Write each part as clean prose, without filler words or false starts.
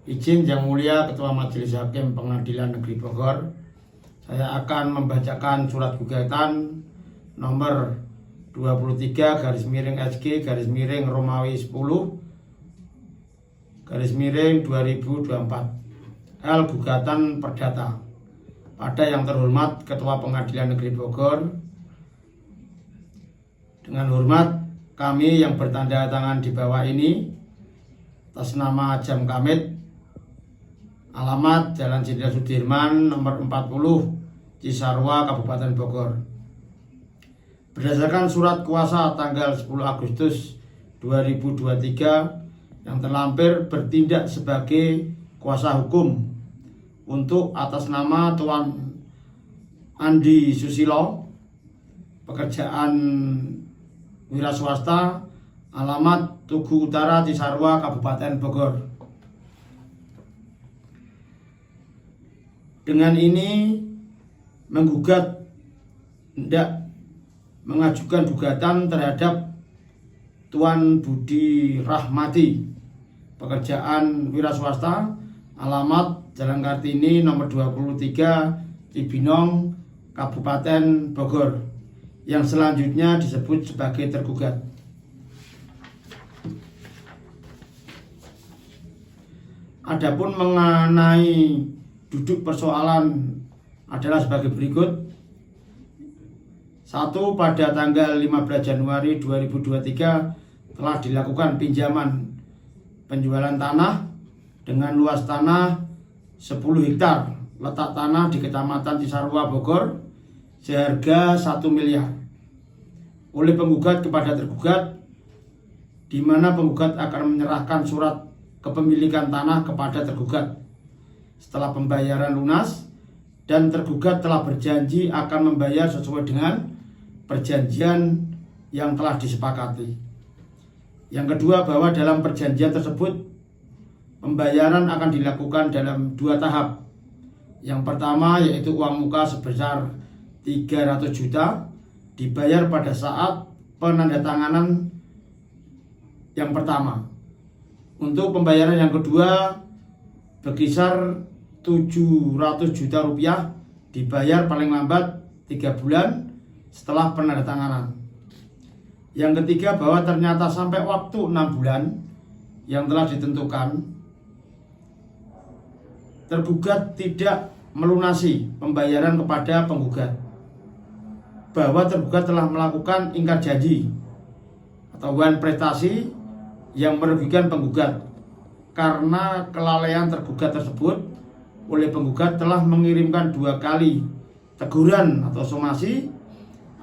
Izin Yang Mulia Ketua Majelis Hakim Pengadilan Negeri Bogor, saya akan membacakan surat gugatan nomor 23/SG Romawi 10/2024 L gugatan perdata pada yang terhormat Ketua Pengadilan Negeri Bogor. Dengan hormat, kami yang bertanda tangan di bawah ini atas nama Jam Kamit, alamat Jalan Jenderal Sudirman nomor 40 Cisarua, Kabupaten Bogor. Berdasarkan surat kuasa tanggal 10 Agustus 2023 yang terlampir bertindak sebagai kuasa hukum untuk atas nama Tuan Andi Susilo, pekerjaan wira swasta, alamat Tugu Utara Cisarua, Kabupaten Bogor. Dengan ini mengajukan gugatan terhadap Tuan Budi Rahmati, pekerjaan wira swasta, alamat Jalan Kartini nomor 23 Cibinong, Kabupaten Bogor, yang selanjutnya disebut sebagai tergugat. Adapun mengenai duduk persoalan adalah sebagai berikut. 1. Pada tanggal 15 Januari 2023 telah dilakukan pinjaman penjualan tanah dengan luas tanah 10 hektar, letak tanah di Kecamatan Cisarua, Bogor, seharga 1 miliar oleh penggugat kepada tergugat, di mana penggugat akan menyerahkan surat kepemilikan tanah kepada tergugat setelah pembayaran lunas, dan tergugat telah berjanji akan membayar sesuai dengan perjanjian yang telah disepakati. Yang kedua, bahwa dalam perjanjian tersebut pembayaran akan dilakukan dalam 2 tahap. Yang pertama yaitu uang muka sebesar 300 juta dibayar pada saat penandatanganan yang pertama. Untuk pembayaran yang kedua berkisar 700 juta rupiah dibayar paling lambat 3 bulan setelah penandatanganan. Yang ketiga, bahwa ternyata sampai waktu 6 bulan yang telah ditentukan, tergugat tidak melunasi pembayaran kepada penggugat, bahwa tergugat telah melakukan ingkar janji atau wan prestasi yang merugikan penggugat, karena kelalaian tergugat tersebut oleh penggugat telah mengirimkan 2 kali teguran atau somasi,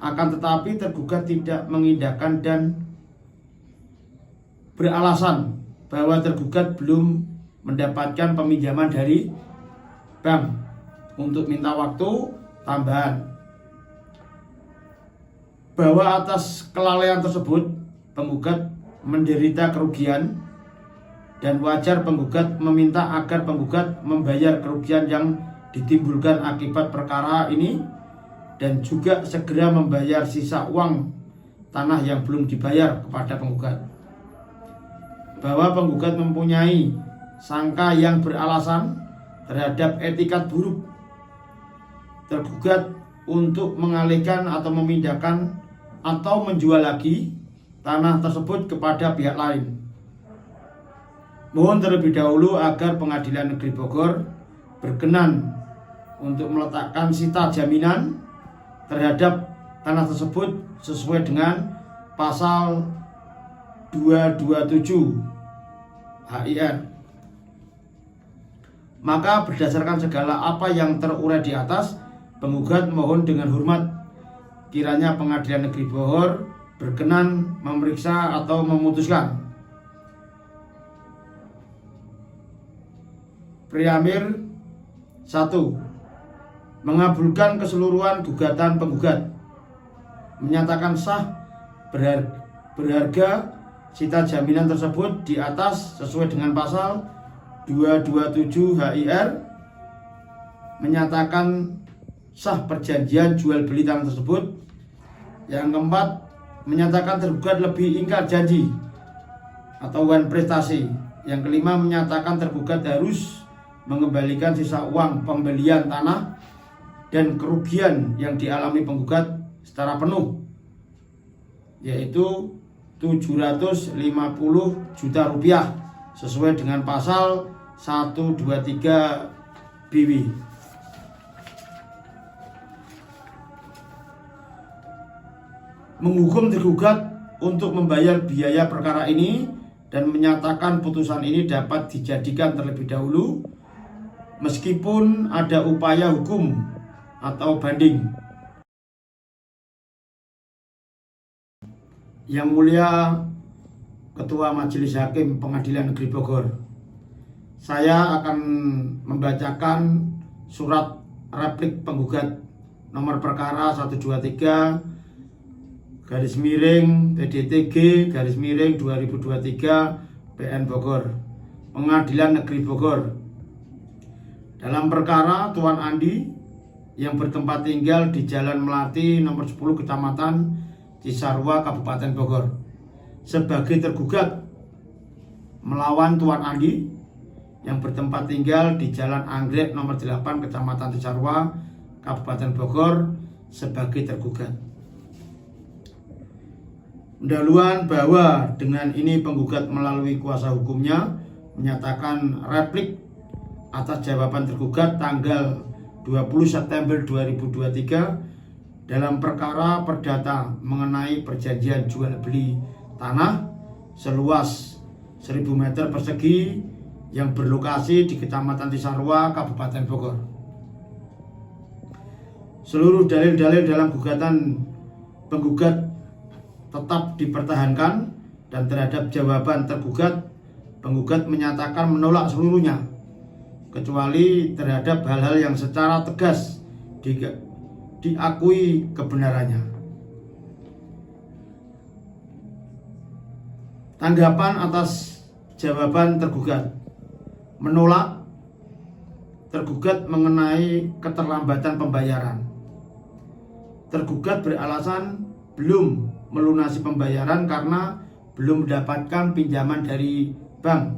akan tetapi tergugat tidak mengindahkan dan beralasan bahwa tergugat belum mendapatkan peminjaman dari bank untuk minta waktu tambahan. Bahwa atas kelalaian tersebut penggugat menderita kerugian, dan wajar penggugat meminta agar penggugat membayar kerugian yang ditimbulkan akibat perkara ini, dan juga segera membayar sisa uang tanah yang belum dibayar kepada penggugat. Bahwa penggugat mempunyai sangka yang beralasan terhadap etikat buruk tergugat untuk mengalihkan atau memindahkan atau menjual lagi tanah tersebut kepada pihak lain. Mohon terlebih dahulu agar Pengadilan Negeri Bogor berkenan untuk meletakkan sita jaminan terhadap tanah tersebut sesuai dengan pasal 227 HIR. Maka berdasarkan segala apa yang terurai di atas, penggugat mohon dengan hormat kiranya Pengadilan Negeri Bogor berkenan memeriksa atau memutuskan. Preambil 1. Mengabulkan keseluruhan gugatan penggugat, menyatakan sah berharga sita jaminan tersebut di atas sesuai dengan pasal 227 HIR, menyatakan sah perjanjian jual beli tanah tersebut. Yang keempat, menyatakan tergugat lebih ingkar janji atau wan prestasi Yang kelima, menyatakan tergugat harus mengembalikan sisa uang pembelian tanah dan kerugian yang dialami penggugat secara penuh, yaitu 750 juta rupiah sesuai dengan pasal 123 BW. Menghukum tergugat untuk membayar biaya perkara ini dan menyatakan putusan ini dapat dijadikan terlebih dahulu meskipun ada upaya hukum atau banding. Yang Mulia Ketua Majelis Hakim Pengadilan Negeri Bogor, saya akan membacakan surat replik penggugat nomor perkara 123 garis miring PDTG garis miring 2023 PN Bogor, Pengadilan Negeri Bogor. Dalam perkara Tuan Andi yang bertempat tinggal di Jalan Melati nomor 10 Kecamatan Cisarua Kabupaten Bogor sebagai tergugat melawan Tuan Andi yang bertempat tinggal di Jalan Anggrek nomor 8 Kecamatan Cisarua Kabupaten Bogor sebagai tergugat. Pendahuluan bahwa dengan ini penggugat melalui kuasa hukumnya menyatakan replik atas jawaban tergugat tanggal 20 September 2023 dalam perkara perdata mengenai perjanjian jual beli tanah seluas 1000 meter persegi yang berlokasi di Kecamatan Cisarua, Kabupaten Bogor. Seluruh dalil-dalil dalam gugatan penggugat tetap dipertahankan dan terhadap jawaban tergugat, penggugat menyatakan menolak seluruhnya kecuali terhadap hal-hal yang secara tegas diakui kebenarannya. Tanggapan atas jawaban tergugat: menolak tergugat mengenai keterlambatan pembayaran. Tergugat beralasan belum melunasi pembayaran karena belum mendapatkan pinjaman dari bank.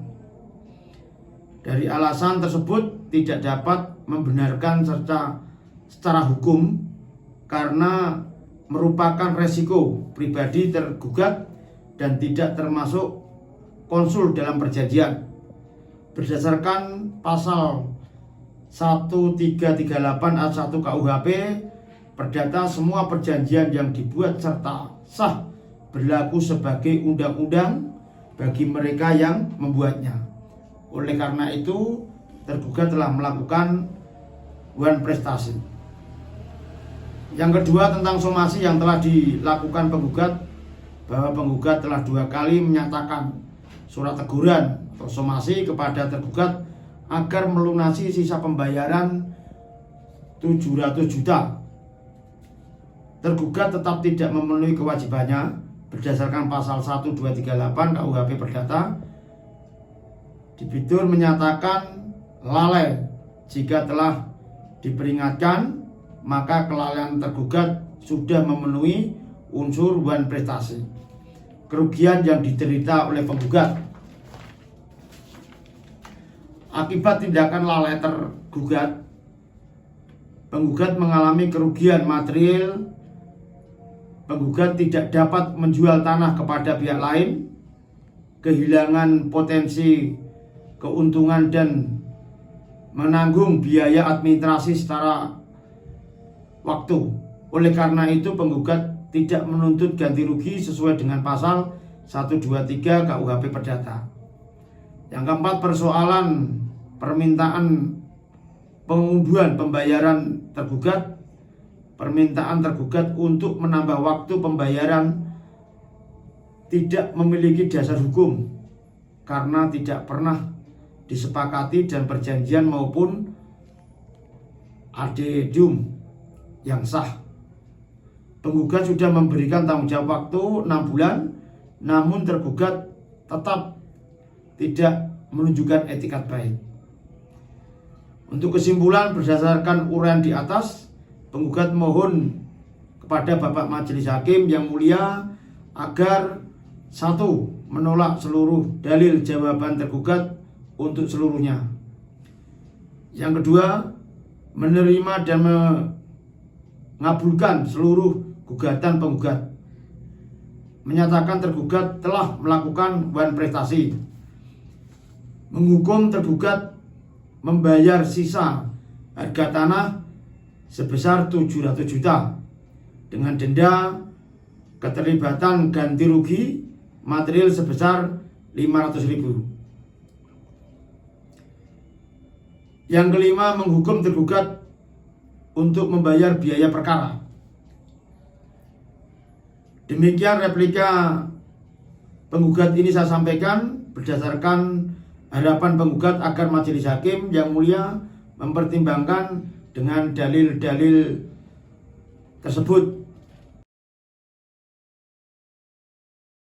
Dari alasan tersebut tidak dapat membenarkan secara hukum karena merupakan resiko pribadi tergugat dan tidak termasuk konsul dalam perjanjian. Berdasarkan pasal 1338 ayat 1 KUHP Perdata, semua perjanjian yang dibuat serta sah berlaku sebagai undang-undang bagi mereka yang membuatnya. Oleh karena itu, tergugat telah melakukan wan prestasi. Yang kedua, tentang somasi yang telah dilakukan penggugat, bahwa penggugat telah 2 kali menyatakan surat teguran atau somasi kepada tergugat agar melunasi sisa pembayaran 700 juta. Tergugat tetap tidak memenuhi kewajibannya berdasarkan pasal 1238 KUHP Perdata. Debitur menyatakan lalai jika telah diperingatkan, maka kelalaian tergugat sudah memenuhi unsur wan prestasi. Kerugian yang diderita oleh penggugat akibat tindakan lalai tergugat, penggugat mengalami kerugian material. Penggugat tidak dapat menjual tanah kepada pihak lain, kehilangan potensi keuntungan dan menanggung biaya administrasi secara waktu. Oleh karena itu, penggugat tidak menuntut ganti rugi sesuai dengan pasal 123 KUHP Perdata. Yang keempat, persoalan permintaan pengunduhan pembayaran tergugat. Permintaan tergugat untuk menambah waktu pembayaran tidak memiliki dasar hukum karena tidak pernah disepakati dan perjanjian maupun addendum yang sah. Penggugat sudah memberikan tanggung jawab waktu 6 bulan, namun tergugat tetap tidak menunjukkan etikat baik. Untuk kesimpulan, berdasarkan uraian di atas, penggugat mohon kepada Bapak Majelis Hakim yang mulia agar Satu, menolak seluruh dalil jawaban tergugat untuk seluruhnya. Yang kedua, menerima dan mengabulkan seluruh gugatan penggugat. Menyatakan tergugat telah melakukan wan prestasi. Menghukum tergugat membayar sisa harga tanah sebesar 700 juta dengan denda keterlibatan ganti rugi material sebesar 500.000. Yang kelima, menghukum tergugat untuk membayar biaya perkara. Demikian replika penggugat ini saya sampaikan berdasarkan harapan penggugat agar majelis hakim yang mulia mempertimbangkan dengan dalil-dalil tersebut